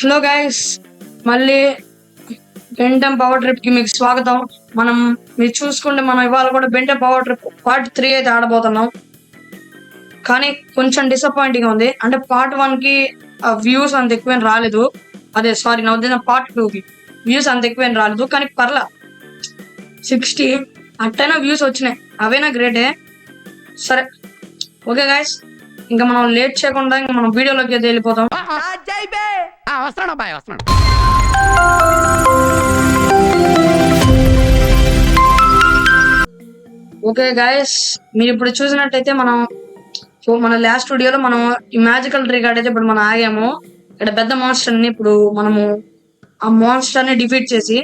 Hello guys, మళ్ళీ Ben Ten power trip కి మీకు స్వాగతం. మీరు చూసుకుంటే మనం ఇవాళ కూడా బెంటెన్ పవర్ ట్రిప్ పార్ట్ 3 అయితే ఆడబోతున్నాం. కానీ కొంచెం డిసప్పాయింటింగ్ ఉంది. అంటే పార్ట్ 1 కి వ్యూస్ అంత ఎక్కువేం రాలేదు. అదే సారీ, నా ఉద్దేశం పార్ట్ 2 కి వ్యూస్ అంత ఎక్కువేం రాలేదు. కానీ పర్లా 60 అట్టైనా వ్యూస్ వచ్చినాయి, అవైనా గ్రేటే. సరే ఓకే గైస్, ఇంకా మనం లేట్ చేయకుండా ఇంకా మనం వీడియోలోకి అయితే వెళ్ళిపోతాం. ఓకే గైస్, మీరు ఇప్పుడు చూసినట్టయితే మన లాస్ట్ వీడియోలో మనం ఈ మ్యాజికల్ ట్రీ కాడ అయితే ఇప్పుడు మనం ఆగాము. ఇక్కడ పెద్ద మాన్స్టర్ ని ఇప్పుడు మనము ఆ మాన్స్టర్ ని డిఫీట్ చేసి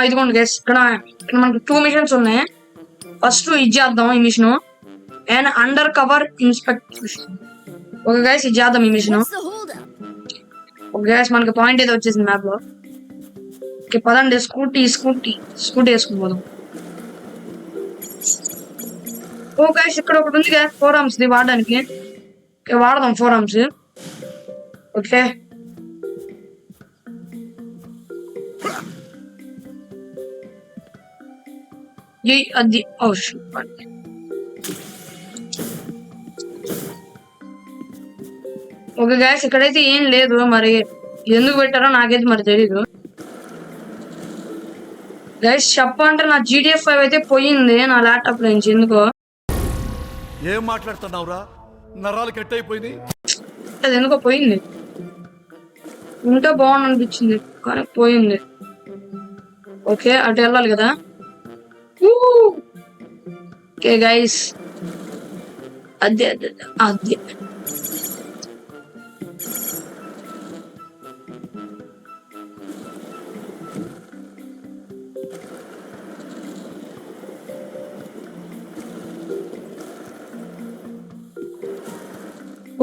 ఇదిగోండి గైస్, ఇక్కడ మనకి 2 మిషన్స్ ఉన్నాయి. ఫస్ట్ ఇది చేద్దాం, ఈ mission and undercover inspection. Okay guys, ఇది చేద్దాం ఈ మిషన్. ఓకే గైస్, మనకి పాయింట్ అయితే వచ్చేసింది మ్యాప్ లో. ఓకే పదండి, స్కూటీ వేసుకుని పోదాం. ఓ గైస్, ఇక్కడ ఒకటి ఉంది గైస్, 4 ఆర్మ్స్ ది వాడడానికి. ఓకే వాడదాం 4 ఆర్మ్స్. ఓకే అది ఓకే గైస్, ఇక్కడైతే ఏం లేదు, మరి ఎందుకు పెట్టారో నాకైతే మరి తెలీదు గైస్. చెప్పంటే నా GTF 5 అయితే పోయింది నా ల్యాప్టాప్ నుంచి. ఎందుకో ఏం మాట్లాడుతున్నావురా, నరాలు కట్ అయిపోయింది. అది ఎందుకో పోయింది. ఉంటే బాగుంది అనిపించింది కానీ పోయింది. ఓకే అటు వెళ్ళాలి కదా. ఓకే గైస్, అదే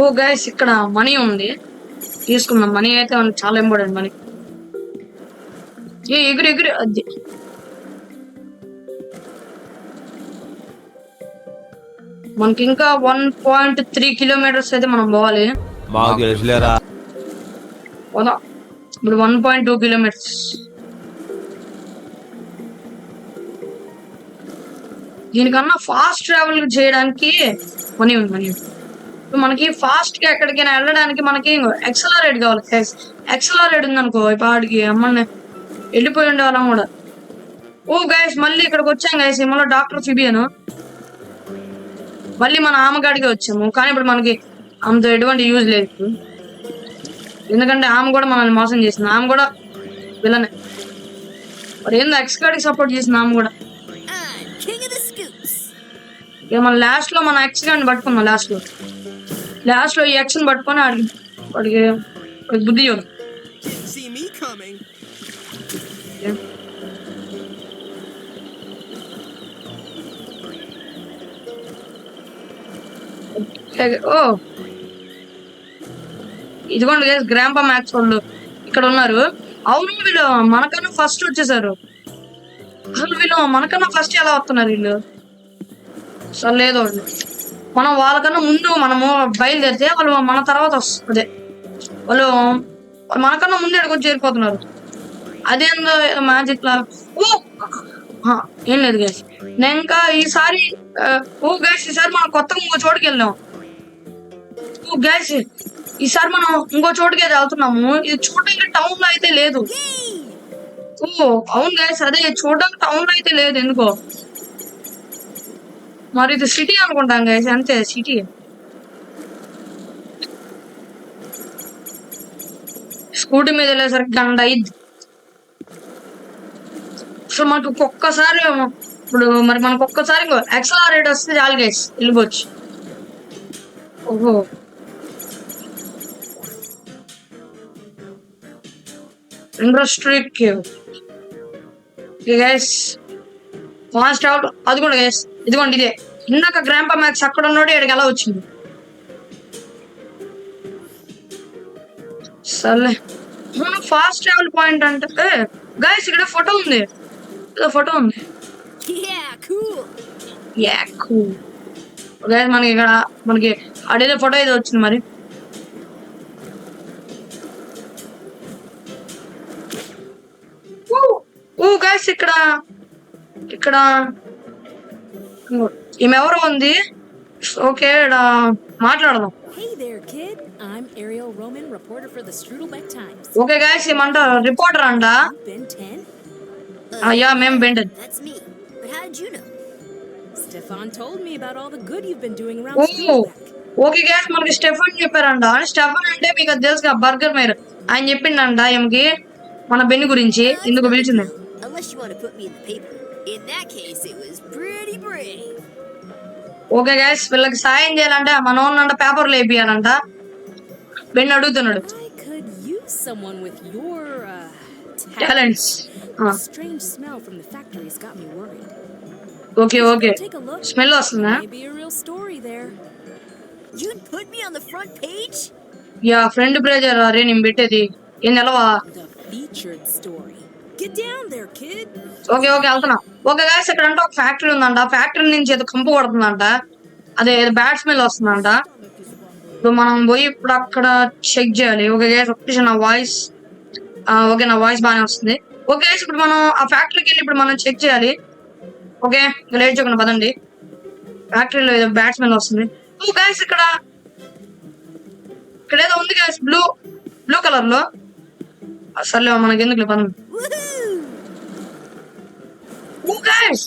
ఓ గైస్, ఇక్కడ మనీ ఉంది, తీసుకుందాం. మనీ అయితే మనకి చాలా ఇంపార్టెంట్. మనీ ఎగురు అది. మనకి ఇంకా 1.3 కిలోమీటర్స్ అయితే మనం పోవాలి. ఇప్పుడు 1.2 కిలోమీటర్స్. దీనికన్నా ఫాస్ట్ ట్రావెల్ చేయడానికి మనీ ఉంది. మనకి ఫాస్ట్ గా ఎక్కడికైనా వెళ్ళడానికి మనకి ఎక్సలరేట్ కావాలి. ఎక్సలరేట్ ఉంది అనుకో, ఇప్పటికి అమ్మని వెళ్ళిపోయి ఉండేవాళ్ళం కూడా. ఓ గైస్, మళ్ళీ ఇక్కడికి వచ్చాం గైస్. మళ్ళీ డాక్టర్ ఫిబియన్ మళ్ళీ మన ఆమెగాడికి వచ్చాము. కానీ ఇప్పుడు మనకి ఆమెతో ఎటువంటి యూజ్ లేదు, ఎందుకంటే ఆమె కూడా మనల్ని మోసం చేసింది. ఆమె కూడా విలనే, మరి ఏందో ఎక్స్ గాడికి సపోర్ట్ చేసింది ఆమె కూడా. ఇక మన లాస్ట్ లో మన ఎక్స్ గాడిని పట్టుకున్నాం. లాస్ట్ లో ఈ ఎక్స్ ని పట్టుకొని వాడికి బుద్ధి చూద్దాం. ఓ ఇదిగోండి గైస్, గ్రాంపా మ్యాక్స్ వాళ్ళు ఇక్కడ ఉన్నారు. అవును, వీళ్ళు మనకన్నా ఫస్ట్ వచ్చేసారు. అసలు వీళ్ళు మనకన్నా ఫస్ట్ ఎలా వస్తున్నారు వీళ్ళు? అసలు లేదు, మనం వాళ్ళకన్నా ముందు మనము బయలుదేరితే వాళ్ళు మన తర్వాత వస్తుంది. వాళ్ళు మనకన్నా ముందు ఎక్కడికి చేరిపోతున్నారు. అదేందో మ్యాజిక్ లా. ఏం లేదు గైస్, నేను ఇంకా ఈసారి ఈసారి మనం కొత్తగా ఇంకో చోటుకి వెళ్ళాం. గైస్, ఈసారి మనం ఇంకో చోటుకి అయితే వెళ్తున్నాము. ఇది చూడడానికి టౌన్ లో అయితే లేదు. అవును గైస్, అదే చూడడానికి టౌన్ లో అయితే లేదు ఎందుకో. మరి ఇది సిటీ అనుకుంటాం గైస్, అంతే సిటీ. స్కూటీ మీద వెళ్ళేసరికి గంట అయింది. అసలు మనకు ఒక్కసారి మనకు ఒక్కసారి ఎక్సలరేట్ వస్తే చాలు గైస్, వెళ్ళిపోవచ్చు. ఓహో industry cave guys, fast travel. అది కూడా గైస్, ఇదిగోండి ఇదే. ఇందాక గ్రాంపా మ్యాక్స్ అక్కడ ఉన్నాడు, ఇక్కడికి ఎలా వచ్చింది? సర్లే, ఫాస్ట్ ట్రావెల్ పాయింట్ అంటే గైస్ ఇక్కడ ఫోటో ఉంది. మనకి ఇక్కడ అడిగే ఫోటో ఏదో వచ్చింది. మరి గైస్ ఇక్కడ ఇక్కడ ఈమె ఎవరో ఉంది. ఓకే మాట్లాడదాం. Hey there, kid. I'm Ariel Roman, reporter for the Strudelbeck Times. Okay guys ఏమంట రిపోర్టర్ అంట. Ben 10? యా మేము bended. That's me. But how did you know? Stefan told me about all the good you've been doing around ఓ Strudelbeck. Okay guys మనకి Stefan చెప్పారంట. Stefan అంటే మీకు అది తెలుసు బర్గర్ మేర్ ఆయన చెప్పిండంట ఈమెకి మన బెన్ని గురించి ఎందుకు పిలిచింది. Unless you want to put me in the paper. In that case, it was pretty brave. Okay guys వీళ్ళకి సాయం చేయాలంటే మన ఓన్నంట పేపర్లు వేపియాలంట. బెన్ని అడుగుతున్నాడు I could use someone with your talents. The strange smell from the factory's got me worried. Okay okay Take a look. Smell వస్తుందా? Maybe a real story there. You'd put me on the front page? Yeah friend pressure అరే నేను పెట్టేది ఏం తెలవా. The featured story. Get down there, kid. Okay okay వెళ్తున్నా. Okay guys ఇక్కడ అంటే ఒక ఫ్యాక్టరీ ఉందంట. ఫ్యాక్టరీ నుంచి ఏదో కంపు కొడుతుందంట. అదే బ్యాడ్ స్మెల్ వస్తుందంట. ఇప్పుడు మనం పోయి ఇప్పుడు అక్కడ చెక్ చేయాలి. ఓకే గైస్ ఒక్క నా వాయిస్ ఓకే నా వాయిస్ బాగానే వస్తుంది. ఓకే గైస్ ఇప్పుడు మనం ఆ ఫ్యాక్టరీకి వెళ్ళి ఇప్పుడు మనం చెక్ చేయాలి. ఓకే లేట్ చేయకుండా పదండి. ఫ్యాక్టరీలో ఏదో బ్యాడ్ స్మెల్ వస్తుంది. ఓ గైస్ ఇక్కడ ఏదో ఉంది గైస్ బ్లూ కలర్ లో. సర్లే మనకి ఎందుకు పదండి. Woohoo! ఓ గైస్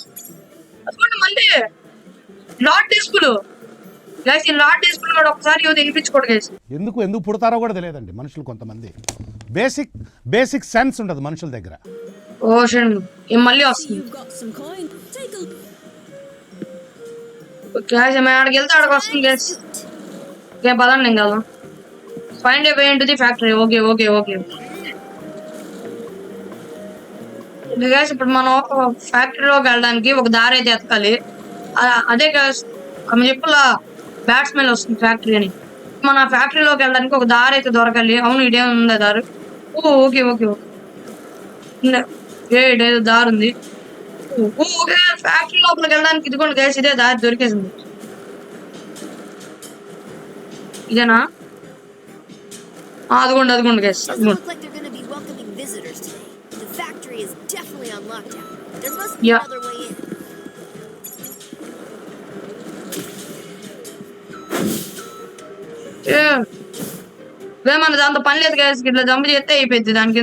అదిగోండి మళ్ళీ లార్డ్ డిస్పుల్. గైస్ ఈ లార్డ్ డిస్పుల్ కూడా ఒకసారి ఏదో వినిపించుకోడు గైస్. ఎందుకు పుడతారో కూడా తెలియదండి మనుషులు కొంతమంది. బేసిక్ సెన్స్ ఉండదు మనుషుల దగ్గర. ఓ షండ్ ఈ మళ్ళీ See, వస్తుంది. you've got some coin. Take a guys మేము ఆడికి వెళ్తే ఆడికి వస్తుంది గైస్. ఓకే పదండి ఇంకా find a way into the factory. Okay okay okay guys ఇప్పుడు మనం ఫ్యాక్టరీలోకి వెళ్ళడానికి ఒక దారి అయితే ఎత్తాలి. అదే గైస్ ఆమె చెప్పులా బ్యాడ్ స్మెల్ వస్తుంది ఫ్యాక్టరీ అని. మన ఫ్యాక్టరీలోకి వెళ్ళడానికి ఒక దారి అయితే దొరకాలి. అవును ఇడే ఉందా దారి? ఓకే ఓకే ఓకే ఇదేదో దారి ఉంది. ఓకే ఫ్యాక్టరీ లోపలికి వెళ్ళడానికి ఇదిగోండి గైస్ ఇదే దారి దొరికేసింది. ఇదేనా? అదిగోండి guys Doesn't look like they're going to be welcoming visitors today. The factory is definitely on lockdown. There must be Yeah. another way in. మన దాంతో పని లేదు గైస్. ఇట్లా జంప్ చేస్తే అయిపోయింది దానికి.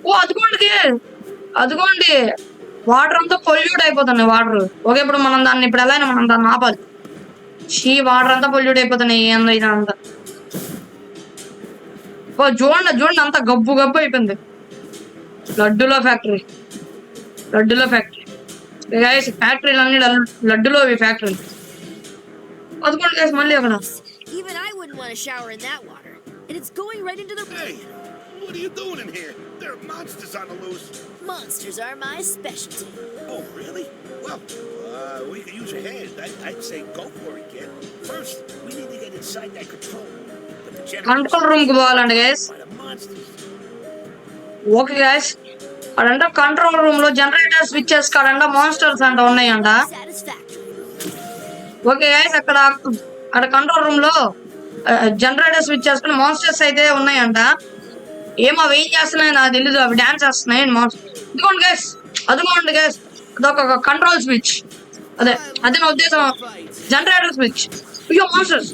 ఓ అదిగోండి వాటర్ అంతా పొల్యూట్ అయిపోతున్నాయి వాటర్. ఓకే ఇప్పుడు మనం దాన్ని ఇప్పుడు ఎలా అయినా మనం దాన్ని ఆపాలి. వాటర్ అంతా పొల్యూట్ అయిపోతున్నాయి ఏందైనా అంతా. ఓ చూడండి అంతా గబ్బు అయిపోయింది. లడ్డులో ఫ్యాక్టరీ గైస్ ఫ్యాక్టరీలు అన్ని లడ్డులో ఫ్యాక్టరీ. అదిగోండి గైస్ మళ్ళీ అక్కడ. Even I wouldn't want to shower in that water. And it's going right into the... Hey, what are you doing in here? There are monsters on the loose. Monsters are my specialty. Oh, really? Well, we could use a hand. I'd say go for it, kid. First, we need to get inside that control room. But the control room కి పోవాలండి గైస్. by the monsters. Okay guys అదంటే control room లో generator switches కాడంట monsters అంట ఉన్నాయంట. Satisfactory. Okay guys అక్కడ control room లో జనరేటర్ స్విచ్ చేసుకుని మాన్స్టర్స్ అయితే ఉన్నాయంట. ఏమో అవి ఏం చేస్తున్నాయి నాకు తెలీదు. అవి డాన్స్ చేస్తున్నాయి. ఇదిగోండి గైస్ అదొక కంట్రోల్ స్విచ్. అదే నా ఉద్దేశం. Generator switch. అయ్యో మాన్స్టర్స్.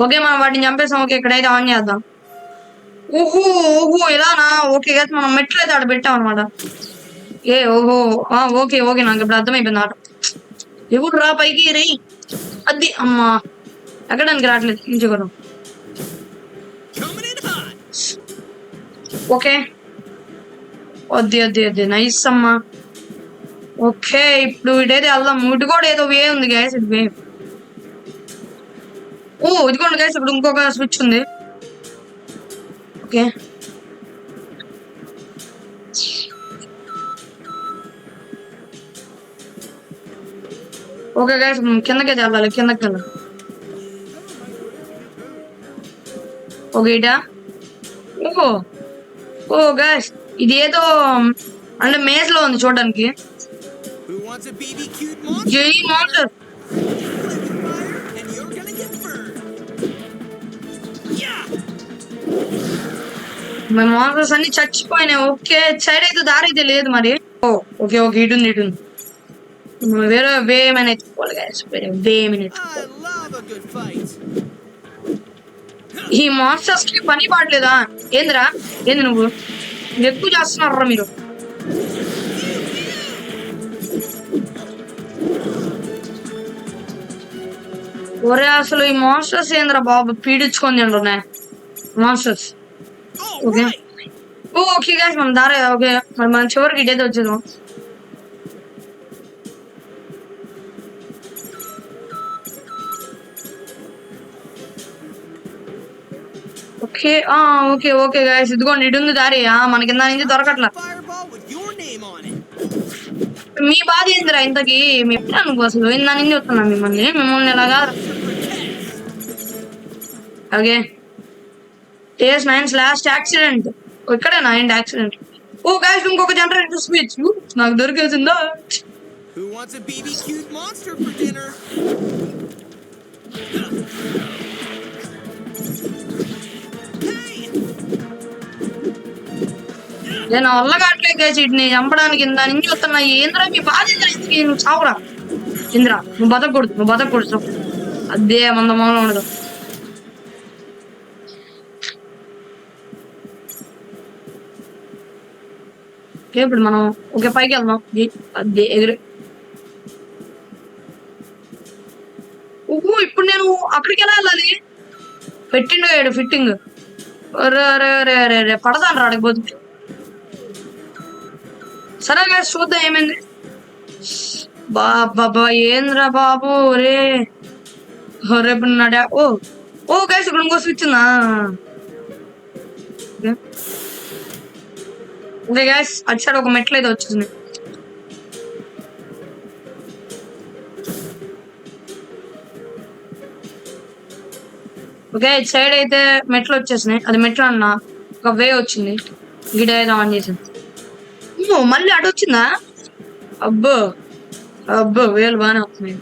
ఓకే మనం వాటిని చంపేసాం. ఓకే ఇక్కడైతే ఆన్ చేద్దాం. ఓహో ఇలానా? ఓకే గైస్ మనం మెట్లు అయితే ఆడ పెట్టాం అనమాట. ఓకే నాకు ఇప్పుడు అర్థమైపోయింది ఆట. ఎవరు రా పైకి రే. అది అమ్మా ఎక్కడానికి రావట్లేదు ఇంచుకోవడం. ఓకే వద్ది నైస్ అమ్మా. ఓకే ఇప్పుడు ఇటైతే వెళ్దాం. ఇటు కూడా ఏదో వే ఉంది గైస్. ఇది వే. ఇదిగోండి గైస్ ఇప్పుడు ఇంకొక స్విచ్ ఉంది. ఓకే గైస్ కిందకే వెళ్ళాలి. కిందకి వెళ్ళాలి. ఓకే ఇటా. ఓ ఓ గైస్, ఇది ఏదో అంటే మేజ్ లో ఉంది చూడడానికి. Who wants a BBQ'd monster? జై master. And you're gonna get burned. Yeah. మా మాస్టర్స్ అన్ని చచ్చిపోయినాయి. ఓకే సైడ్ అయితే దారి అయితే లేదు మరి. ఓ ఓకే ఓకే ఇటుంది. వేరే వే ఏమైనా ఎత్తుకోవాలి గైస్, వేరే వే ఏమైనా ఎత్తుకోవాలి. I love a good fight. ఈ మాస్టర్స్ కి పని పాడలేదా? ఏంది నువ్వు ఎక్కువ చేస్తున్నారా మీరు? ఒరే అసలు ఈ మాస్టర్స్ ఏంద్రా బాబు, పీడించుకొని తింటున్నా మాస్టర్స్. ఓకే ఓకే గైస్ మనం దారి. ఓకే మరి మనం చివరికి ఇటైతే వచ్చేద్దాం. ఓకే ఓకే ఓకే గైస్ ఇదిగోండి ఇటు ఉంది దారి. మన కింద నుంచి దొరకట్లా. Fireball with your name on it. మీ బాధ ఏందిరా ఇంతకి? మీ నువ్వు అసలు ఇందా నుంచి వస్తున్నా మిమ్మల్ని ఎలాగా. ఓకే టేస్ 9 లాస్ట్ యాక్సిడెంట్. ఇక్కడేనా ఏంటి యాక్సిడెంట్? ఓ గైస్ ఇంకొక జనరేటర్ స్విచ్ నాకు దొరికేసిందా? Who wants a BBQ'd monster for dinner? నేను వల్ల కావట్లేదు గైస్ వీటిని చంపడానికి. ఇందా నుంచి వస్తున్నా. ఏంద్రా మీ బాధ ఏంద్రా ఇంతకి? నువ్వు చావురా ఇంద్రా, నువ్వు బతకూడదు. అదే మందమంలో ఉండదు. ఓకే ఇప్పుడు మనం ఓకే పైకి వెళ్దాం. అదే ఎగురు. ఇప్పుడు నేను అక్కడికి ఎలా వెళ్ళాలి? పెట్టిండు ఫిట్టింగ్. రే పడదాను రాడికి బతుకు. సరే గాయస్ చూద్దాం ఏమైంది. బాబా ఏంద్రా బాబు రే. రేపు నాడా. ఓ గైస్ ఇప్పుడు ఇంకో స్విచ్ ఉందా? ఓకే గైస్ అటు సైడ్ ఒక మెట్లు అయితే వచ్చింది. ఓకే ఇటు సైడ్ అయితే మెట్లు వచ్చేసినాయి. అది మెట్లు అన్న ఒక వే వచ్చింది. గిడ అయితే ఆన్ చేసింది. మళ్ళీ అటు వచ్చిందా? అబ్బో వేలు బాగానే వస్తున్నాయి.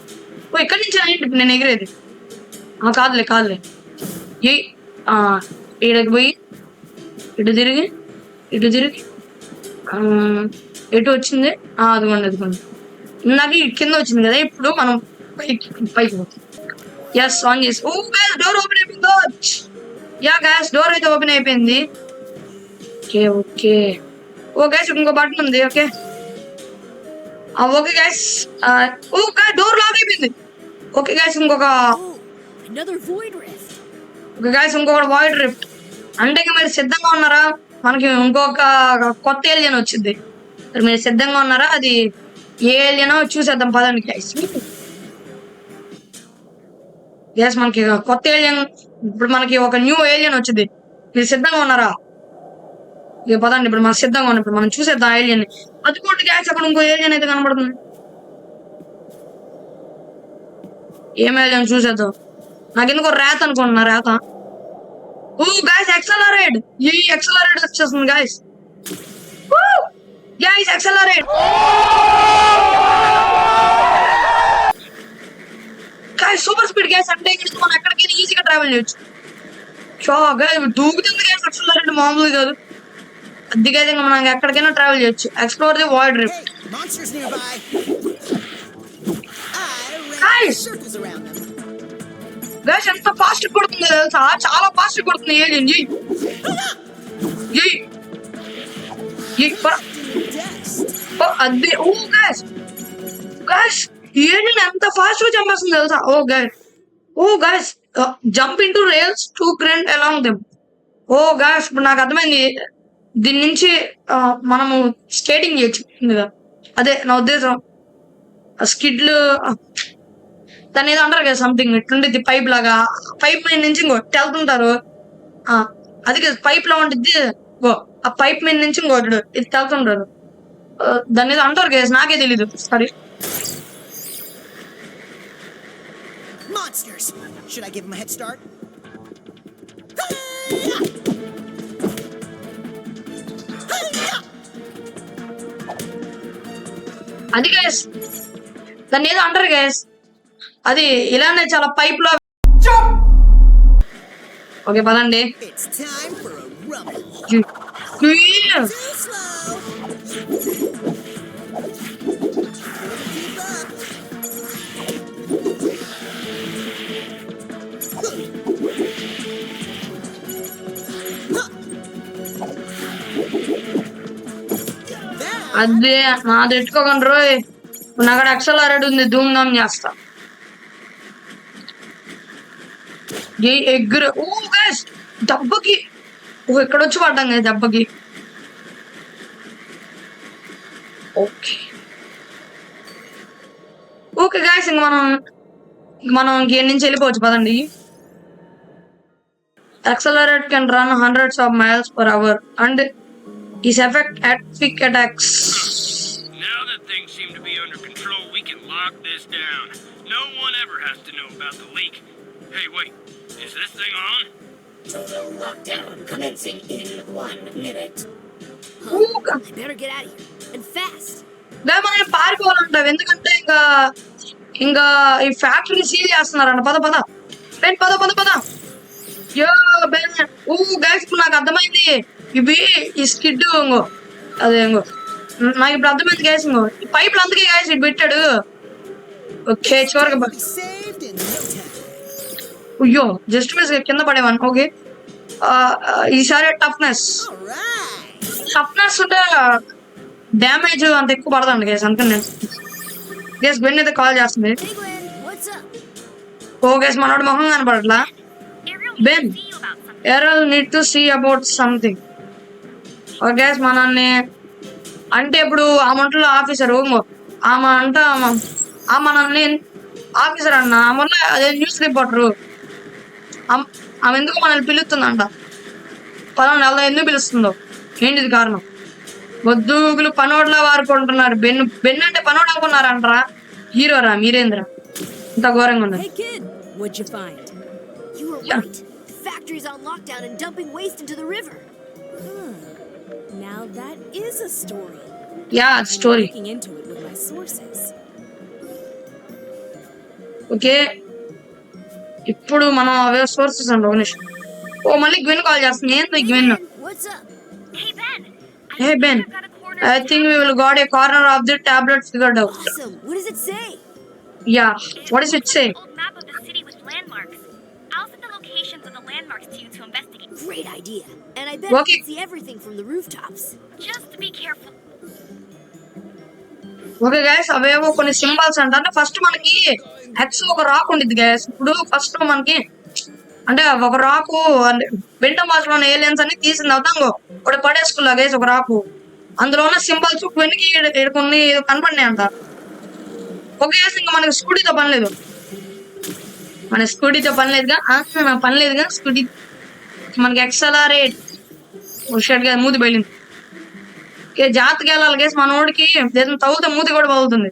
ఇక్కడి నుంచి ఇప్పుడు నేను ఎగిరేది. కాదులే ఈడకి పోయి ఇటు తిరిగి ఎటు వచ్చింది? అదిగోండి ఇందాక కింద వచ్చింది కదా. ఇప్పుడు మనం పైకి పోతాం. ఎస్ ఆన్ చేసి. ఓ గైస్ డోర్ ఓపెన్ అయిపోయింది. యా గైస్ డోర్ అయితే ఓపెన్ అయిపోయింది. ఓకే ఓ గైస్ ఇంకో బటన్ ఉంది. Okay okay guys door lock అయిపోయింది. ఓకే గైస్ ఇంకొక Another void rift. Okay guys ఇంకొక వాయిడ్ రిఫ్ట్. అంటే ఇంకా మీరు సిద్ధంగా ఉన్నారా? మనకి ఇంకొక కొత్త ఏలియన్ వచ్చింది. మీరు సిద్ధంగా ఉన్నారా? అది ఏ ఏలియనో చూసేద్దాం పదండి గైస్. గ్యాస్ మనకి కొత్త ఏలియన్, ఇప్పుడు మనకి ఒక న్యూ ఏలియన్ వచ్చింది. మీరు సిద్ధంగా ఉన్నారా? ఇక పదండి ఇప్పుడు మనం సిద్ధంగా ఉన్నాం. ఇప్పుడు మనం చూసేద్దాం ఏలియన్. అదికోటి గ్యాస్ అక్కడ ఇంకో ఏలియన్ అయితే కనబడుతుంది. ఏం ఏలియన్ చూసేద్దాం. నాకు ఎందుకో రేత అనుకుంటున్నా. రేత. ఓ గాయస్ ఎక్సలరేట్. ఈ ఎక్సలరేట్ వచ్చేస్తుంది guys. Guys accelerate. Guys super speed gas. అంటే ఇక్కడ మనం ఎక్కడికైనా ఈజీగా ట్రావెల్ చేయొచ్చు. దూకుతుంది గ్యాస్ ఎక్సలరేట్ మామూలు కాదు. అదిగా మనం ఎక్కడికైనా ట్రావెల్ చేయొచ్చు. Explore the void rift. Monsters nearby. Circles around them. Guys ఎంత ఫాస్ట్ కొడుతుంది తెలుసా? చాలా ఫాస్ట్ కొడుతుంది ఏలియన్. అదే ఓ గాయస్ ఏలియన్ ఎంత ఫాస్ట్ గా చంపేస్తుంది తెలుసా? ఓ guys jump into rails to grind along them. ఓ గాయస్ ఇప్పుడు నాకు అర్థమైంది. దీని నుంచి మనము స్కేటింగ్ చేయొచ్చు కదా. అదే నా ఉద్దేశం. స్కిడ్లు దాన్ని ఏదో అంటారు కదా సంథింగ్ ఇట్లుండిద్ది పైప్ లాగా. పైప్ మీద నుంచి ఇంకో వెళ్తుంటారు. అది కదా పైప్ లా ఉండిద్ది. ఆ పైప్ మీద నుంచి ఇంకోటి ఇది వెళ్తుంటారు. దాన్ని ఏదో అంటారు కదా, నాకే తెలీదు. Sorry. Monsters. Should I give them a head start? అది గైస్ దాన్ని ఏదో అంటారు గైస్, అది ఇలానే చాలా పైప్ లో. ఓకే పదండి. It's time for a rumble. Too Too slow. Keep up. అదే నాది ఎట్టుకోకండి రోయ్, నాకు అక్కడ ఎక్సలరేట్ ఉంది, ధూమ్ ధామ్ చేస్తా. ఎగ్గురు ఓ గైస్ దెబ్బకి, ఓ ఇక్కడ వచ్చి పడ్డాం కదా దెబ్బకి. ఓకే ఓకే గైస్, ఇంక మనం ఇంక నుంచి వెళ్ళిపోవచ్చు పదండి. Accelerate can run hundreds of miles per hour and is effect at quick attacks. Now that things seem to be under control, we can lock this down. No one ever has to know about the leak. Hey, wait, is this thing on? Total lockdown commencing in 1 minute. I better get out of here. And fast. మనం పారిపోవాలంటాం, ఎందుకంటే ఇంకా ఈ factory seal చేస్తున్నారంట. పద పద Ben, పద పద పద. యో బెన్, ఓ గైస్ నాకు అర్థమైంది, ఇవి ఈ స్కిడ్ ఇంగో అదే ఇంగో నాకు ఇప్పుడు అర్థమైంది గైస్, ఇంగో ఈ పైపులు అందుకే గైస్ ఇటు పెట్టాడు. ఓకే చివరికి Saved in no time. అయ్యో జస్ట్ మిస్ కింద పడేవాను. ఓకే ఈసారి టఫ్నెస్ ఉంటే డ్యామేజ్ అంత ఎక్కువ పడదండి గైస్, అందుకని నేను గైస్ బెన్ అయితే కాల్ చేస్తుంది. Hey Gwen, what's up? ఓ గైస్ మనోడు మొహం కనపడట్లా. Ben, Earl need to see about something. ఓ గైస్ మనల్ని అంటే ఇప్పుడు ఆ మంటలో ఆఫీసర్ ఆమె అంట, ఆ మనల్ని ఆఫీసర్ అన్న ఆమె అదే న్యూస్ రిపోర్టరు, ఆమె ఎందుకు మనల్ని పిలుస్తుందంట. పలానా నెల ఎందుకు పిలుస్తుందో ఏంటిది కారణం. వద్దుగులు పనోడ్లా వారుకుంటున్నారు. బెన్ అంటే పనోడు అనుకున్నారంటరా, హీరోరా మీరేంద్ర, ఇంత ఘోరంగా ఉన్నారు. Hey kid, what'd you find? You were right. The factory's on lockdown and dumping waste into the river. Now that is a story. Yeah story. Looking into it with my sources. Okay ఇప్పుడు మనం అవే sources అండి. ఒక నిమిషం. ఓ మళ్ళీ Gwen call చేస్తుంది. ఏంటి Gwen? Ben, what's up? Hey Ben, I think we will got a corner of the tablet figured out. Awesome. What does it say? Yeah, what does it say? Old map of the city with landmarks. I'll send the locations of the landmarks to you to investigate. Great idea. And I bet Okay. you can see everything from the rooftops. Just be careful. Okay guys, అవేవో కొన్ని symbols అంట. అంటే first మనకి X ఒక rock ఉండిద్ది guys. ఇప్పుడు first మనకి అంటే ఒక రాకు బెంట మాస్లో ఉన్న ఏలియన్స్ అన్ని తీసింది అవుతాం ఒకటి పడేసుకున్నా గైస్ ఒక రాకు. అందులో ఉన్న సింబల్స్ వెనక్కి కొన్ని కనపడినాయి అంట. ఓకే గైస్, ఇంకా మనకి స్కూటీతో పని లేదు, పనిలేదుగా స్కూటీ మనకి ఎక్సలరేట్ షర్ట్ గా మూతి బయలింది. జాగ్రత్తగా వెళ్ళాలి గేస్, మన వాడికి తవ్వుతే మూతి కూడా పగులుతుంది.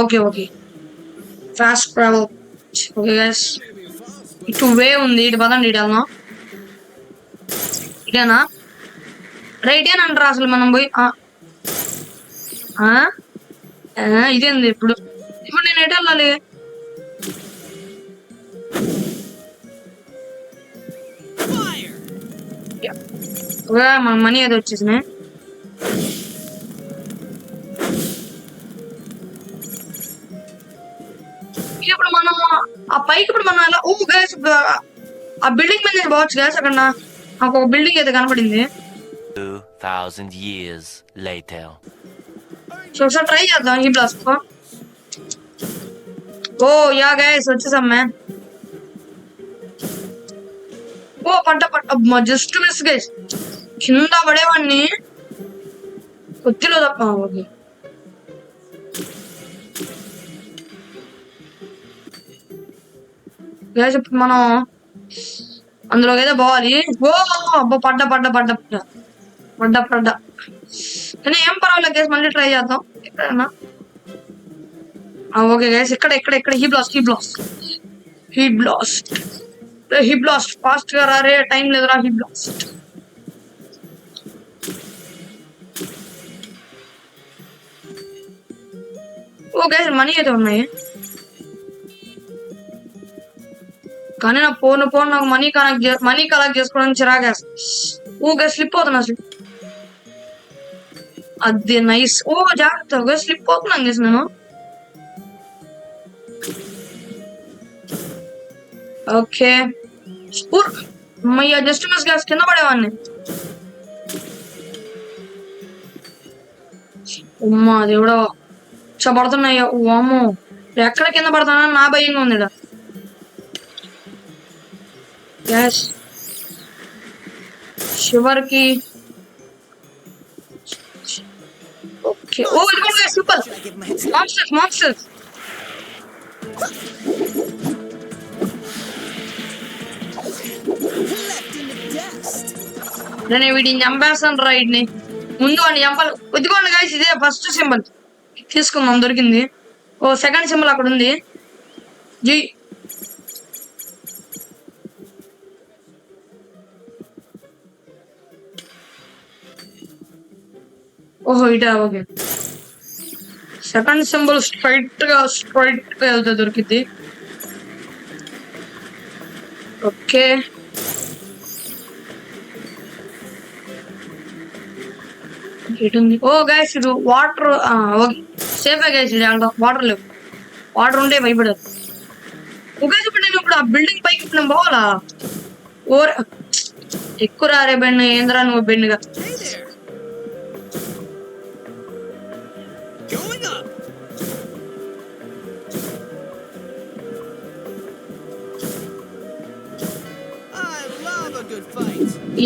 Okay okay fast travel. Okay guys, ఇటు వే ఉంది, ఇటు పదండి, ఇటు వెళ్దాం. ఇటేనా రైటేనంటారా అసలు మనం పోయి? ఇదేంది ఇప్పుడు నేను ఎటు వెళ్ళాలి? మన మనీ ఏదో వచ్చేసినాయి. ఇప్పుడు మనం ఆ పైకి ఇప్పుడు మనం ఎలా గైస్ ఆ బిల్డింగ్ మీద పోవచ్చు గైస్. అక్కడ నాకు ఒక బిల్డింగ్ అయితే కనపడింది. 2000 years later. సో ఒకసారి ట్రై చేద్దాం ఈ ప్లాస్. ఓ యా గైస్ వచ్చేసాం మ్యాన్. ఓ పంట జస్ట్ మిస్ గైస్, కింద పడేవాడిని కొద్దిలో తప్ప. ఓకే గైస్, ఇప్పుడు మనం అందులోకి అయితే పోవాలి. ఓ అబ్బా పడ్డా కానీ ఏం పర్వాలేదు గైస్, మళ్ళీ ట్రై చేద్దాం ఎక్కడైనా. ఓకే గైస్, ఇక్కడ హీ బ్లాస్ట్ ఫాస్ట్ గా రారే, టైం లేదురా. Heatblast oh guys money అయితే ఉన్నాయి, కానీ నా ఫోన్ నాకు మనీ కలెక్ట్ చేసుకోవడానికి చిరాకేస్తుంది. ఓ గైస్ స్లిప్ అవుతున్నా అసలు. అది నైస్. ఓ జాగ్రత్త స్లిప్ అవుతున్నాను గైస్ నేను. ఓకే అమ్మయ్య జస్ట్ మిస్ గ్యాస్ కింద పడేవాడిని. అమ్మా దేవుడా పడుతున్నాయ్యా. అమ్మో ఎక్కడ కింద పడతానా నా భయంగా ఉంది ఇక్కడ. గ్యాస్ చివరికి ఓకే. ఓ ఇదిగోండి సూపర్ మాన్స్టర్స్. నేను వీటిని చంపేస్తాను రైడ్ని ముందు వాడిని చంపాలి. ఇదిగోండి గైస్ ఇదే ఫస్ట్ సింబల్ తీసుకుందాం, దొరికింది. ఓ సెకండ్ సింబల్ అక్కడ ఉంది. జీ ఓహో ఇటా. ఓకే సెకండ్ సింబల్ స్ట్రైట్ గా వెళ్తే దొరికింది. ఓకే ఓ గైస్ ఇది వాటర్. ఓకే సేఫ్ గైస్ ఇది వాటర్ లేవు. వాటర్ ఉంటే భయపడదు. ఓకే ఇప్పుడు నేను ఇప్పుడు ఆ బిల్డింగ్ పైకి ఇప్పుడు నేను పోవాలా? ఓ ఎక్కువ రారే బెండ్ ఏంద్రా నువ్వు బెండ్గా.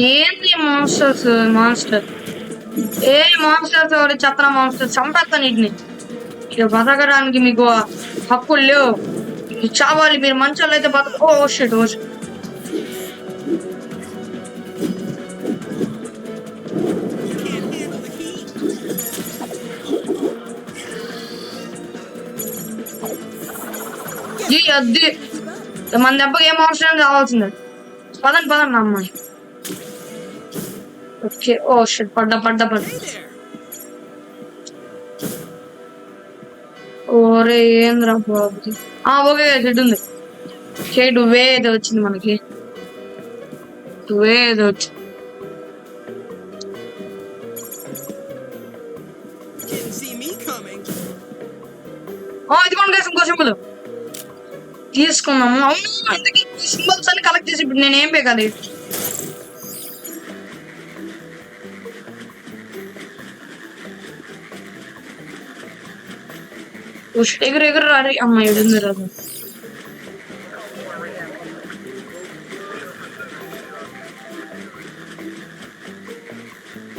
ఏంది మాన్స్టర్ ఏ మాన్స్టర్స్ ఎవరు చెత్త మాన్స్టర్ చంపేస్తాను వీటిని. ఇక బతకడానికి మీకు హక్కులు లేవు, చావాలి. మీరు మంచోళ్ళు అయితే బతక. ఓ షిట్ అద్ది మన దెబ్బకి ఏ మాన్స్టర్ రావాల్సిందే. పదండి నా అమ్మాయి. ఓకే ఓ షిట్ పడ్డా. ఓరే ఏంద్రా బాబు. ఓకే షెడ్ ఉంది. షెడ్ వే ఏదో వచ్చింది మనకి. వచ్చింది. ఇదిగోండి గైస్ ఇంకో సింబల్ తీసుకున్నాము. అవును ఇంతకీ ఈ సింబల్స్ అన్ని కలెక్ట్ చేసి ఇప్పుడు నేను ఏం పేకాలి? ఎగురు రారి అమ్మ ఎడుంది రాదు.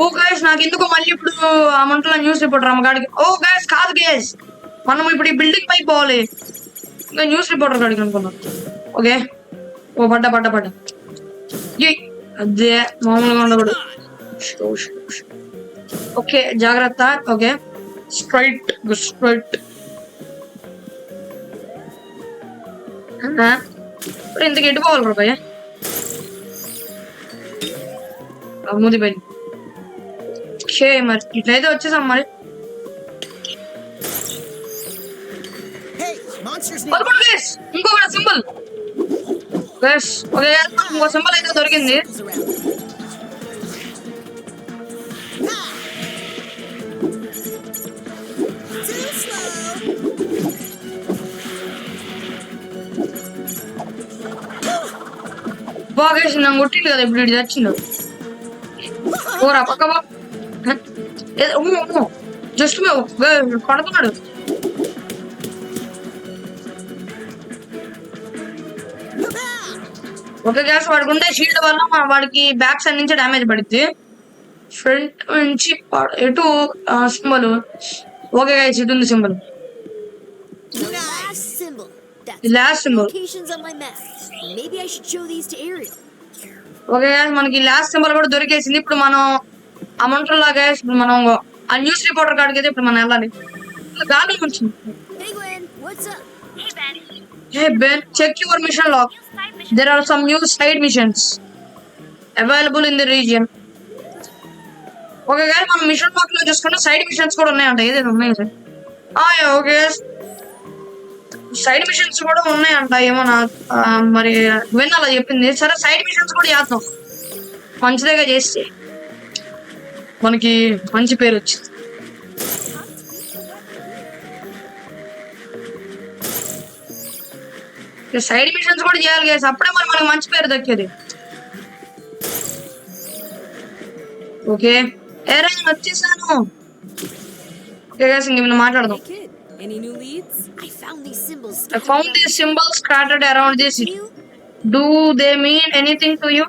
ఓ గైస్ నాకు ఎందుకో మళ్ళీ ఇప్పుడు ఆ మంటలో న్యూస్ రిపోర్టర్ అమ్మగాడికి. ఓ గైస్ కాదు గైస్, మనం ఇప్పుడు ఈ బిల్డింగ్ పైకి పోవాలి. ఇంకా న్యూస్ రిపోర్టర్ కాడికి అనుకున్నాం. ఓకే ఓ పడ్డా అదే మామూలుగా ఉండకూడదు. ఓకే జాగ్రత్త. ఓకే స్ట్రైట్ ఇంతకు ఎట్టుకోవాలి బాబాయ్. అమ్ముది పైన. ఓకే మరి ఇట్లయితే వచ్చేసాం మరి. ఇంకొక సింబల్ ఓకే ఇంకో సింబల్ అయితే దొరికింది. బాగా నన్ను కొట్టింది కదా ఇప్పుడు ఇది వచ్చిండు. ఓరా పక్క జస్ట్ పడుతున్నాడు. ఒక గ్యాస్ వాడుకుంటే షీల్డ్ వల్ల వాడికి బ్యాక్ సైడ్ నుంచి డ్యామేజ్ పడుద్ది. ఫ్రంట్ నుంచి ఎటు సింబల్. ఓకే గైస్ ఇటు ఉంది symbol. Last symbol. Okay guys మనకి లాస్ట్ సింబల్ కూడా దొరికేసింది. ఇప్పుడు మనం ఆ మంటలా గైస్ ఇప్పుడు మనం ఆ న్యూస్ రిపోర్టర్ కాడికి అయితే ఇప్పుడు మనం వెళ్ళాలి. గాలి వచ్చింది. Hey Ben, check your mission log. There are some new side missions available in the region. Okay guys, మనం మిషన్ లాగ్ లో చూసుకుంటే సైడ్ మిషన్స్ కూడా ఉన్నాయంట. ఏదైనా ఉన్నాయి సార్. ఓకే సైడ్ మిషన్స్ కూడా ఉన్నాయంట ఏమో మరి విన్ అలా చెప్పింది. సరే సైడ్ మిషన్స్ కూడా చేద్దాం, మంచిదేగా చేస్తే మనకి మంచి పేరు వచ్చింది. సైడ్ మిషన్స్ కూడా చేయాలి గైస్, అప్పుడే మరి మనకి మంచి పేరు దక్కేది. ఓకే ఏరా నేను వచ్చేసాను. ఓకే గైస్ ఇంక మాట్లాడదాం. Hey kid, any new leads? I found these symbols. I found these symbols scattered around this city. Do they mean anything to you?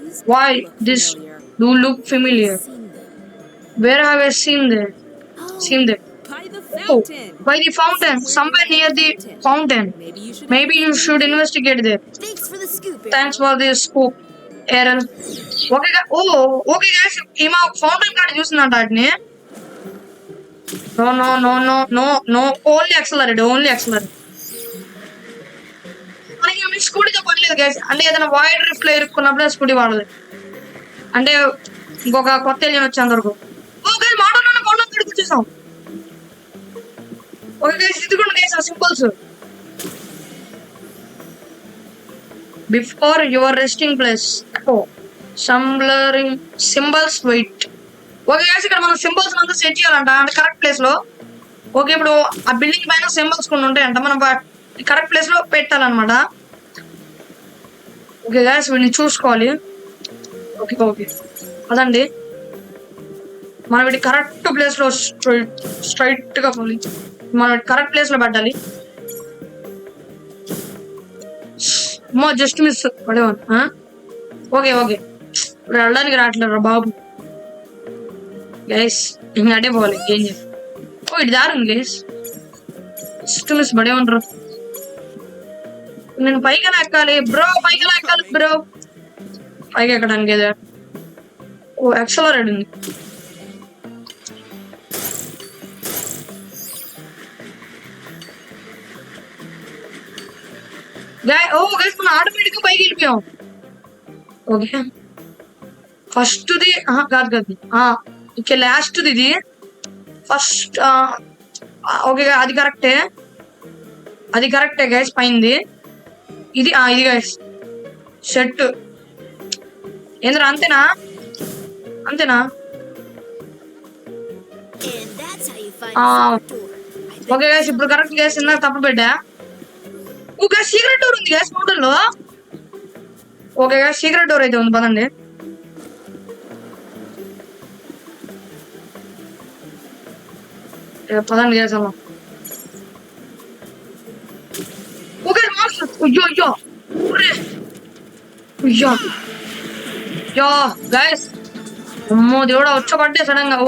These Why look this familiar. do look familiar? Seen them. Where have I seen them? Seen them? By the Oh, fountain. by the fountain, somewhere near the fountain. Maybe you should investigate there. Thanks for the scoop. Thanks for this scoop, Aaron. Okay, okay guys, ఈమె fountain card చూస్తుందంట వాటిని. No, only accelerate. మనకి స్కూటీతో పని లేదు guys, అంటే ఏదైనా wide rift లో ఇరుక్కున్నప్పుడే scooty వాడదు, అంటే ఇంకొక కొత్త ఏలియన్ వచ్చేంత వరకు. ఓకే మాటలోనే ఫౌంటైన్ కార్డ్ వచ్చేసాం. ఓకే గైస్ ఇదిగోండి గైస్ ఆ symbols. Before your resting place slumbering symbols wait. Okay guys ఇక్కడ మనం సింబల్స్ అంతా సెట్ చేయాలంట, అంటే కరెక్ట్ ప్లేస్ లో. ఓకే ఇప్పుడు ఆ బిల్డింగ్ పైన సింబల్స్ కొన్ని ఉంటాయంట, మనం కరెక్ట్ ప్లేస్ లో పెట్టాలన్నమాట. ఓకే గైస్ వీడిని చూసుకోవాలి. ఓకే అదండి మనం వీటి కరెక్ట్ ప్లేస్ లో స్ట్రైట్ గా పోలి మనం కరెక్ట్ ప్లేస్ లో పెట్టాలి. Just miss పడేవాను. ఓకే ఇప్పుడు వెళ్ళడానికి రావట్లేరా బాబు. గైస్ ఇంకా అడే పోవాలి, ఏం చేయాలి. ఓ ఇటు దారి ఉంది గైస్, జస్ట్ మిస్ పడేమంటారు. నేను పైకి ఎక్కాలి బ్రో, పైకి ఎక్కడానికి ఏదో. ఓ యాక్సలరేట్ ఉంది. గైస్ మనం ఆటోమేటిక్ గా పైకి వెళ్ళిపోయాం. ఓకే ఫస్ట్ ది కాదు ఓకే లాస్ట్ ఇది ఫస్ట్. ఓకే అది కరెక్టే గైస్ పైంది. ఇది గైస్ సెట్ ఏంద్రా, అంతేనా? And that's how you find the secret door. Okay guys ఇప్పుడు కరెక్ట్ గైస్ ఇందాక తప్పు పెట్టా. ఓకే సీక్రెట్ డోర్ ఉంది గైస్ మోడల్ లో. ఓకే గైస్ సీక్రెట్ డోర్ అయితే ఉంది, పదండి. పదండి గైస్ అలా. ఓకే మాస్టర్ అయ్యో గైస్, అమ్మో దేవుడా వచ్చబట్టే సడన్ గా.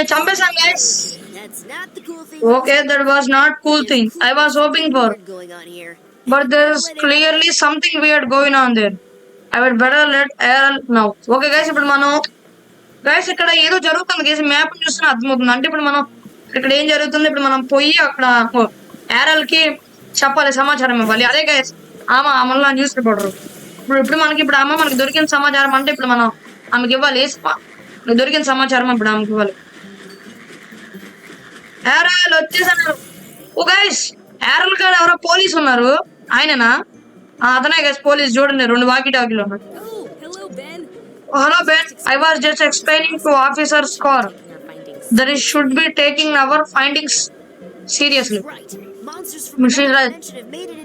చంపేశాం guys. That's not the cool thing. Okay, that was not cool thing I was hoping for. Going on here. But there's clearly something weird going on there. I would better let Aaron know. Okay guys, ఇప్పుడు మనం guys ఇక్కడ ఏదో జరుగుతుంది guys, map చూస్తున్నా అర్థమవుతుంది. అంటే ఇప్పుడు మనం ఇక్కడ ఏం జరుగుతుంది, ఇప్పుడు మనం పోయి అక్కడ ఏరల్ కి చెప్పాలి, సమాచారం ఇవ్వాలి. అదే గైస్ ఆమె న్యూస్ రిపోర్టర్. ఇప్పుడు మనకి ఇప్పుడు మనకి దొరికిన సమాచారం అంటే ఇప్పుడు మనం ఆమెకి ఇవ్వాలి, దొరికిన సమాచారం ఇప్పుడు ఆమెకి ఇవ్వాలి. ఏరల్ వచ్చేసారు. ఓ గైస్ ఏరల్ కాడ ఎవరో పోలీస్ ఉన్నారు, ఆయననా? అతనే గైస్ పోలీస్. చూడండి 2 వాకీ-టాకీలు ఉన్నాయి. Hello Ben, I was just explaining to Officer Score that he should be taking our findings seriously. Machine right.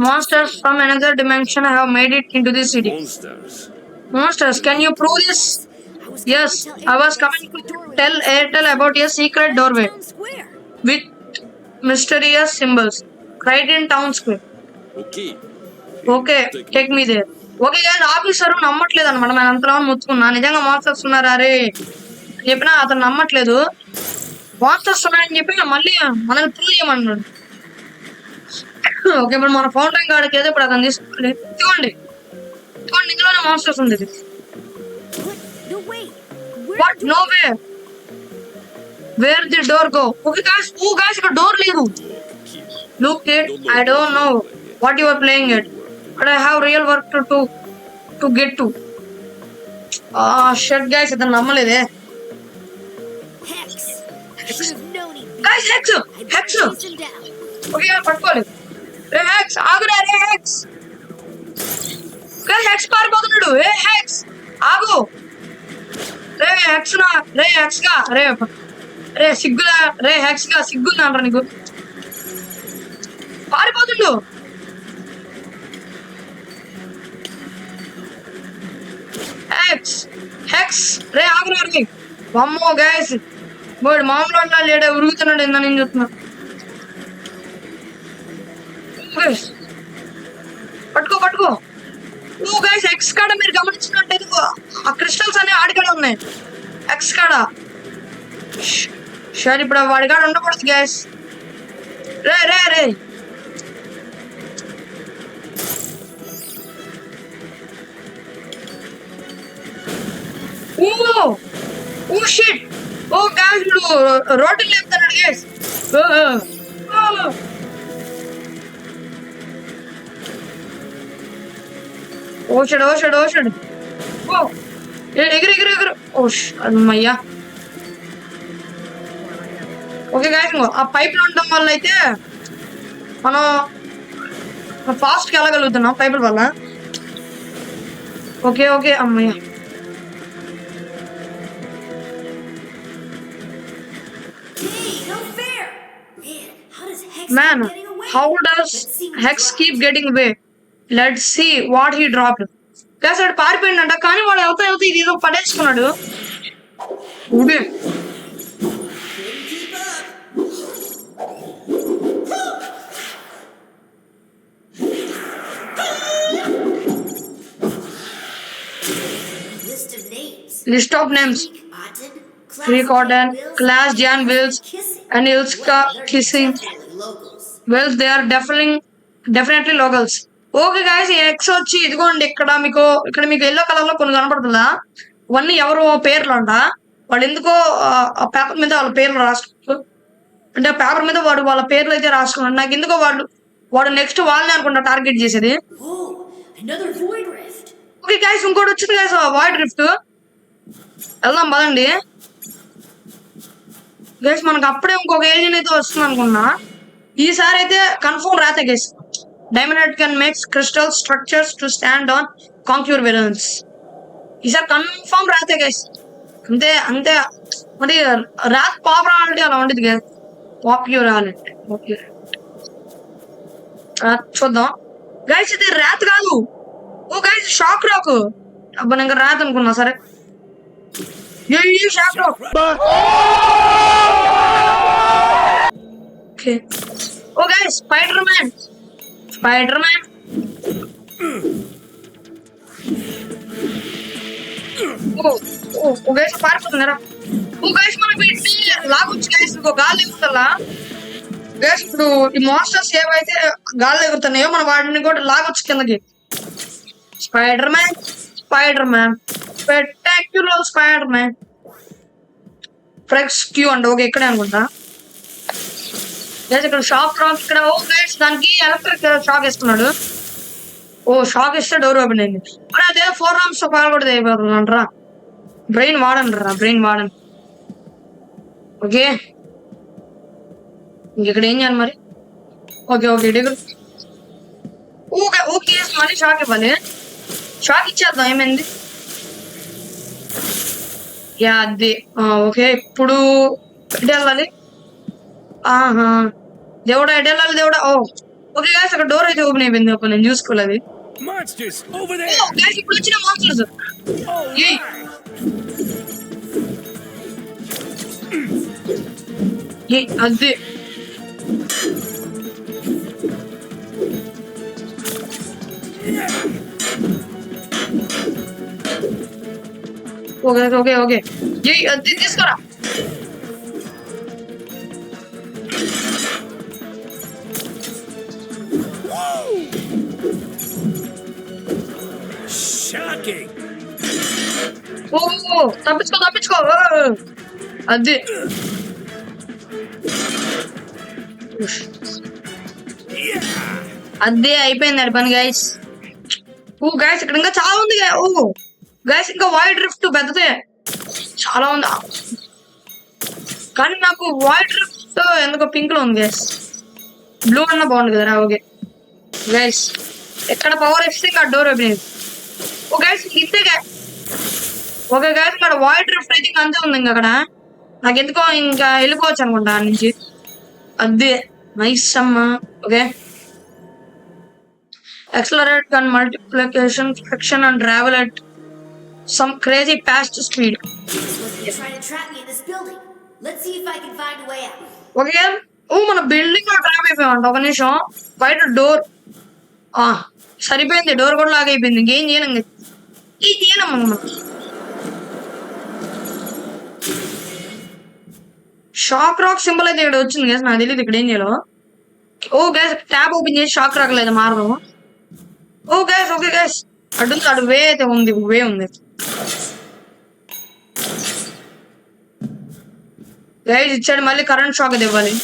Monsters from another dimension have made it into this city. Monsters? Can you prove this? Yes, I was coming to tell Airtel about a secret doorway with mysterious symbols right in town square. Okay, take me there. Okay guys officer నమ్మట్లేదు అనమాట, నేను అంతలో ముచ్చుకున్నా. నిజంగా masters ఉన్నారు అరే చెప్పినా అతను నమ్మట్లేదు. మాస్టర్స్ ఉన్నాయని చెప్పి మళ్ళీ మనల్ని ప్రూవ్ చేయమన్నాడు. ఓకే ఇప్పుడు మన ఫౌంటైన్ కార్డ్కి ఏదో ఇప్పుడు అతను తీసుకోండి, ఇదిగోండి ఇందులోనే మాస్టర్స్ ఉంది. No wait, What? No way. Where the door go? Okay, guys. Oh, guys, the door leave. Look it. I don't know what you are playing it, but I have real work to get to. Ah, shit, guys. It's normal. Hex. I should have known he'd be Guys, Hex. I Hex. chase him down. Okay, పట్టుకోవాలి. రే Hex ఆగురా రే Hex. guys, Hex పారిపోతున్నాడు. ఏ Hex ఆగు. రే hex నా రే hex గా రే సిగ్గులా రే హెక్స్ గా సిగ్గుందా అంటారా నీకు? పారిపోతుండు. హెక్స్ హెక్స్ రే ఆగురా రే. అమ్మో గైస్ వాడు మామూలు అట్లా లేడే ఉరుగుతున్నాడు ఏందని నేను చూస్తున్నా. పట్టుకో. ఓ గైస్ ఎక్స్ కాడ మీరు గమనించినట్టయితే ఆ క్రిస్టల్స్ అనే ఆడికాడ ఉన్నాయి. ఎక్స్ కాడ సరే ఇప్పుడు వాడి కాడ ఉండకూడదు గైస్. రే ఓ షిట్. ఓ గైస్ ఇప్పుడు రోడ్డు లేపుతున్నాడు గైస్. ఓషడు ఓ ఎగురు అమ్మయ్యా. ఓకే గాయస్ ఆ పైపులు ఉండటం వల్ల అయితే మనం ఫాస్ట్గా వెళ్ళగలుగుతున్నాం పైపుల వల్ల. ఓకే అమ్మయ్యా. Man, how does Hex keep getting away? Let's see what he dropped. Guys, వాడు పారిపోయిందంట కానీ వాడు వెళ్తా ఇది ఏదో పడేసుకున్నాడు. List of names. Free Cotton, Class Jan Wills, and Ilska Kissing. Well, they are definitely locals. Okay guys ఈ X వచ్చి ఇదిగోండి ఇక్కడ మీకు ఎల్లో కలర్ లో కొన్ని కనపడుతుందా? ఇవన్నీ ఎవరు పేర్లు అంట. వాళ్ళు ఎందుకో ఆ పేపర్ మీద వాళ్ళ పేర్లు రాసుకుంటారు. అంటే పేపర్ మీద వాడు వాళ్ళ పేర్లు అయితే రాసుకున్నాడు. నాకు ఎందుకో వాడు నెక్స్ట్ వాళ్ళని అనుకుంటా టార్గెట్ చేసేది. ఓకే గాయస్ ఇంకోటి వచ్చింది గాయస్ వాయిడ్ రిఫ్ట్. వెళ్దాం పదండి గైస్. మనకు అప్పుడే ఇంకొక ఏలియన్ అయితే వస్తుంది అనుకున్నా. ఈసారి అయితే కన్ఫర్మ్ రాతే guys. Diamond Head can make crystal structures to stand on, conquer villains. ఈసారి కన్ఫర్మ్ రాతే గైస్. అంతే మరి రాత్ పాపులారిటీ అలా ఉండేది గైస్. పాపులారిటీ చూద్దాం గైస్. ఇది రాత్ కాదు. ఓ గైస్ షాక్ రాక్. అబ్బా నేను రాత్ అనుకున్నా. సరే shock rock. Okay oh guys spider man oh guys పారిపోతున్నారా? ఓ గైస్ మనం వీటిని లాగొచ్చు గైస్. ఇంకో గాలి ఎగురుతా గైస్. ఇప్పుడు ఈ మాన్స్టర్స్ ఏవైతే గాలి ఎగురుతున్నాయో మనం వాటిని కూడా లాగొచ్చు కిందకి. Spider Man spectacular Spider Man ఫ్రెక్స్ క్యూ అండి. ఓకే ఇక్కడే అనుకుంటా గైస్. ఇక్కడ షాక్ రాక్ ఇక్కడ. ఓ గైస్ దానికి ఎలక్ట్రిక్ షాక్ ఇస్తున్నాడు. ఓ షాక్ ఇస్తే డోర్ ఓపెన్ అయింది. మరి అదే 4 rounds తో పాలు కూడా అయిపోతుందంటారా? బ్రెయిన్ వాడండి. ఓకే ఇంకెక్కడ ఏం చేయాలి మరి? ఓకే ఓకే మళ్ళీ షాక్ ఇవ్వాలి. షాక్ ఇచ్చేద్దాం ఏమైంది. అది ఓకే ఇప్పుడు ఎటు వెళ్ళాలి? దేవుడా ఎటు వెళ్ళాలి దేవుడా? ఓకే గాయస్ అక్కడ డోర్ అయితే ఓపెన్ అయిపోయింది. నేను చూసుకోలేదు. ఇప్పుడు వచ్చిన మాన్స్టర్స్ అదే ఓకే అది తీసుకురా. తప్పించుకో అది అదే అయిపోయింది పని గైస్. గైస్ ఇక్కడ ఇంకా చాలా ఉంది. గైస్ ఇంకా వాయిడ్ డ్రిఫ్ట్ పెద్దదే చాలా ఉంది, కానీ నాకు వాయిడ్ డ్రిఫ్ట్ ఎందుకో పింక్ లో ఉంది గైస్. బ్లూ అన్న బాగుంది కదరా. ఓకే గైస్ ఎక్కడ పవర్ ఇస్తే ఇంకా డోర్ ఓపెన్. గైస్ ఇంతే గైస్. ఓకే గైస్ ఇక్కడ వాయిడ్ డ్రిఫ్ట్ అయితే ఇంకా అంతే ఉంది. ఇంకా అక్కడ నాకు ఎందుకో ఇంకా వెళ్ళిపోవచ్చు అనుకుంటా నుంచి. అదే నైస్ అమ్మా. Okay accelerate can multiplication friction and travel at some crazy fast speed. They're trying to trap me in this building. Let's see if I can find a way out. Okay మన building లో trap అయిపోయామంట. ఒక నిమిషం బయట door సరిపోయింది, door కూడా log అయిపోయింది. ఇంకేం చేయలేం. ఏం చేయలేమ్మా మనం. షాక్ రాక్ సింబల్ అయితే ఇక్కడ వచ్చింది గైస్, నాకు తెలియదు ఇక్కడ ఏం చేయాలో. గైస్ ట్యాబ్ ఓపెన్ చేసి షాక్ రాక్ లేదు మారదు. గైస్ ఓకే గైస్ అడు వే అయితే ఉంది, వే ఉంది గైస్. ఇచ్చాడు మళ్ళీ కరెంట్ షాక్ అది ఇవ్వాలి.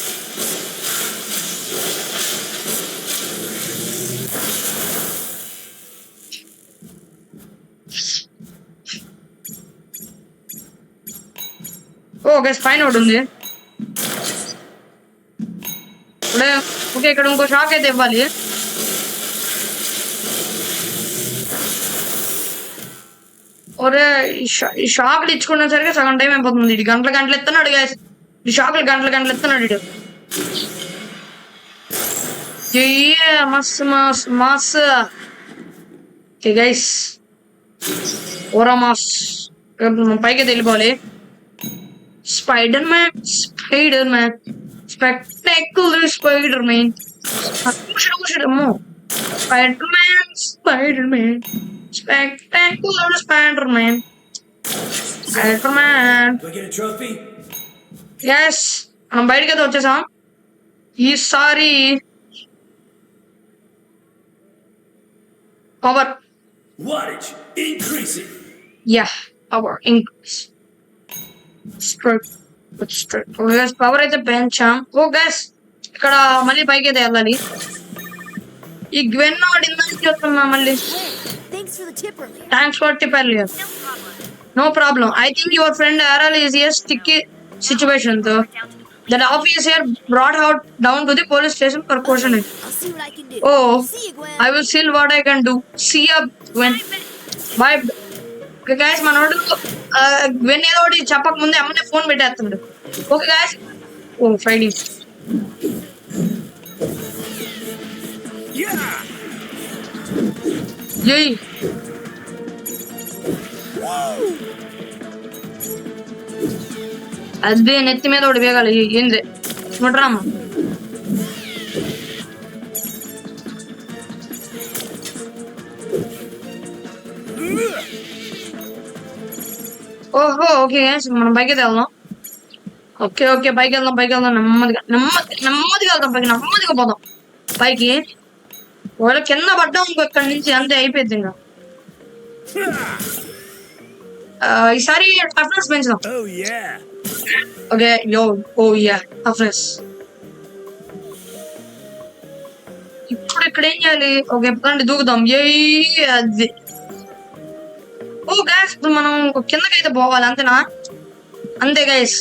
గైస్ పైన ఒకటి ఉంది ఇప్పుడే. ఓకే ఇక్కడ ఇంకో షాక్ అయితే ఇవ్వాలి. ఒరే ఈ షాక్లు ఇచ్చుకున్నా సరిగా సగం టైం అయిపోతుంది. ఇటు గంటలు ఎత్తున్నాడు గైస్. ఈ షాక్లు గంటలు ఎత్తున్నాడు ఇటు. మస్ ఓకే గైస్ ఓరా మాస్. పైకి వెళ్ళిపోవాలి. Spider Man spectacular Spider man. Spider man spectacular Spider-Man. Yes, మనం బయటకి అయితే వచ్చేసాం ఈసారి. Power power increase. పవర్ అయితే పెంచాం. గైస్ ఇక్కడ మళ్ళీ పైకి అయితే వెళ్ళాలి. ఈ గ్వెన్ ఆడిందని చెప్తున్నా మళ్ళీ. Thanks for tip earlier. No problem. I think your friend Aral is a sticky situation though. That officer brought her down to the police station for questioning. I'll see what I can do. See you, Gwen. I will see what I can do. See ya, Gwen. Bye. Okay guys, మనోడు Gwen ఏదో ఒకటి చెప్పక ముందే అమ్మనే phone పెట్టేస్తున్నాడు. Okay guys. Fighting. Yay. అదే నెత్తి మీద ఒకటి వేగాలి. ఏంది ముట్రామా. ఓకే మనం పైకి వెళ్దాం. ఓకే పైకి వెళ్దాం. నెమ్మదిగా వెళ్దాం పైకి. నెమ్మదిగా పోదాం పైకి. ఒకవేళ కింద పడ్డాం ఇంకో ఇక్కడి నుంచి అంతే అయిపోయింది. ఇంకా ఈసారి టఫ్నెస్ పెంచుదాం. Okay toughness. ఇప్పుడు ఇక్కడ ఏం చేయాలి? ఓకే ఎప్పుడంటే దూకుదాం. అది గైస్ ఇప్పుడు మనం కిందకైతే పోవాలి అంతేనా? అంతే గైస్.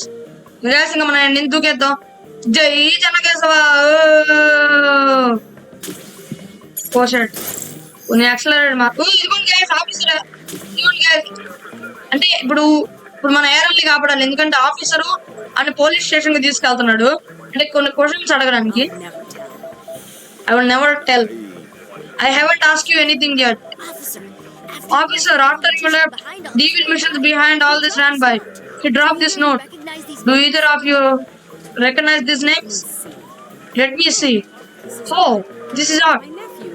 ఇంకా మనం నేను దూకేద్దాం. జై జనకేశవా. అంటే ఇప్పుడు మన ఏరాల్ని కాపాడాలి. ఎందుకంటే ఆఫీసరు అని పోలీస్ స్టేషన్ కి తీసుకెళ్తున్నాడు. అంటే కొన్ని క్వశ్చన్స్ అడగడానికి. I will never tell. I haven't asked you anything yet. Officer, after you left, devil missions behind all this ran by. He dropped this note. Do either of you recognize these names? Let me see. This is all.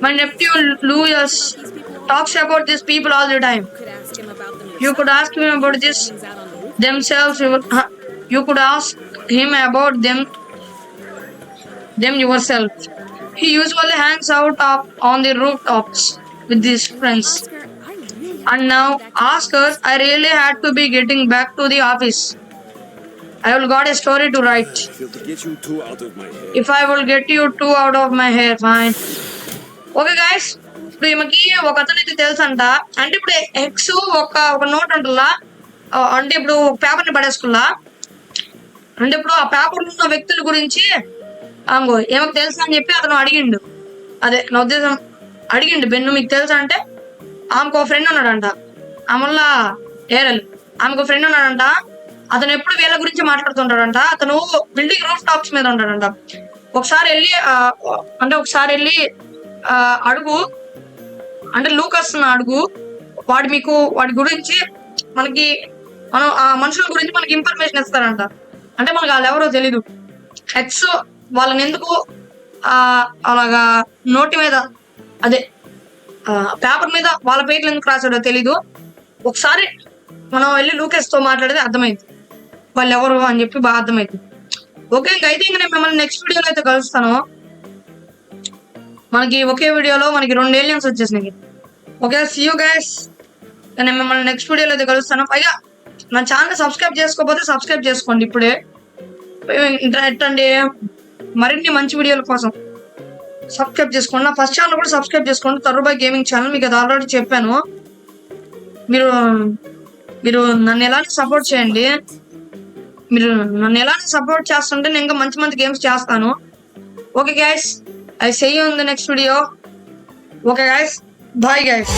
My nephew Louis talks about these people all the time. You could ask him about this themselves. You could ask him about them yourself. He usually hangs out on the rooftops with his friends. And now ask her, I really had to be getting back to the office. I will got a story to write. To get you two out of my hair. If I will get you two out of my hair, fine. Okay guys, ఇప్పుడు ఈమెకి ఒక అతనైతే తెలుసంట. అంటే ఇప్పుడు X ఒక note ఉంటుందా, అంటే ఇప్పుడు పేపర్ని పడేసుకున్నా, అంటే ఇప్పుడు ఆ పేపర్లో ఉన్న వ్యక్తుల గురించి అంగో ఏమకు తెలుసా అని చెప్పి అతను అడిగిండు. అదే నా ఉద్దేశం, అడిగిండు బెన్ను మీకు తెలుసా అంటే, ఆమెకు ఒక ఫ్రెండ్ ఉన్నాడంట, ఆమెల్ల ఏరల్, ఆమెకు ఫ్రెండ్ ఉన్నాడంట. అతను ఎప్పుడు వీళ్ళ గురించి మాట్లాడుతుంటాడంట. అతను బిల్డింగ్ రూఫ్ టాప్స్ మీద ఉంటాడంట. ఒకసారి వెళ్ళి అడుగు, అంటే లూకస్ అడుగు, వాడి గురించి మనం ఆ మనుషుల గురించి మనకి ఇన్ఫర్మేషన్ ఇస్తారంట. అంటే మనకు వాళ్ళు ఎవరో తెలీదు. ఎక్స్ వాళ్ళని ఎందుకు అలాగా నోటి మీద, అదే పేపర్ మీద వాళ్ళ పేర్లు ఎందుకు రాశాడో తెలీదు. ఒకసారి మనం వెళ్ళి లూకస్ తో మాట్లాడితే అర్థమైంది వాళ్ళు ఎవరు అని చెప్పి బాగా అర్థమైంది. ఓకే, అయితే ఇంకా నేను మిమ్మల్ని నెక్స్ట్ వీడియోలో అయితే కలుస్తాను. మనకి ఒకే వీడియోలో మనకి 2 aliens వచ్చేసినాయి. Okay, see you guys. నేను మిమ్మల్ని నెక్స్ట్ వీడియోలో అయితే కలుస్తాను. పైగా నా ఛానల్ సబ్స్క్రైబ్ చేసుకోకపోతే సబ్స్క్రైబ్ చేసుకోండి ఇప్పుడే. ఎట్టండి మరిన్ని మంచి వీడియోల కోసం సబ్స్క్రైబ్ చేసుకోండి. నా ఫస్ట్ ఛానల్ కూడా సబ్స్క్రైబ్ చేసుకోండి, తరుబాయ్ గేమింగ్ ఛానల్. మీకు అది ఆల్రెడీ చెప్పాను. మీరు నన్ను ఎలానే సపోర్ట్ చేయండి. మీరు నన్ను ఎలానే సపోర్ట్ చేస్తుంటే నేను ఇంకా మంచి మంచి గేమ్స్ చేస్తాను. Okay guys, I see you in the next video. Okay guys, bye guys.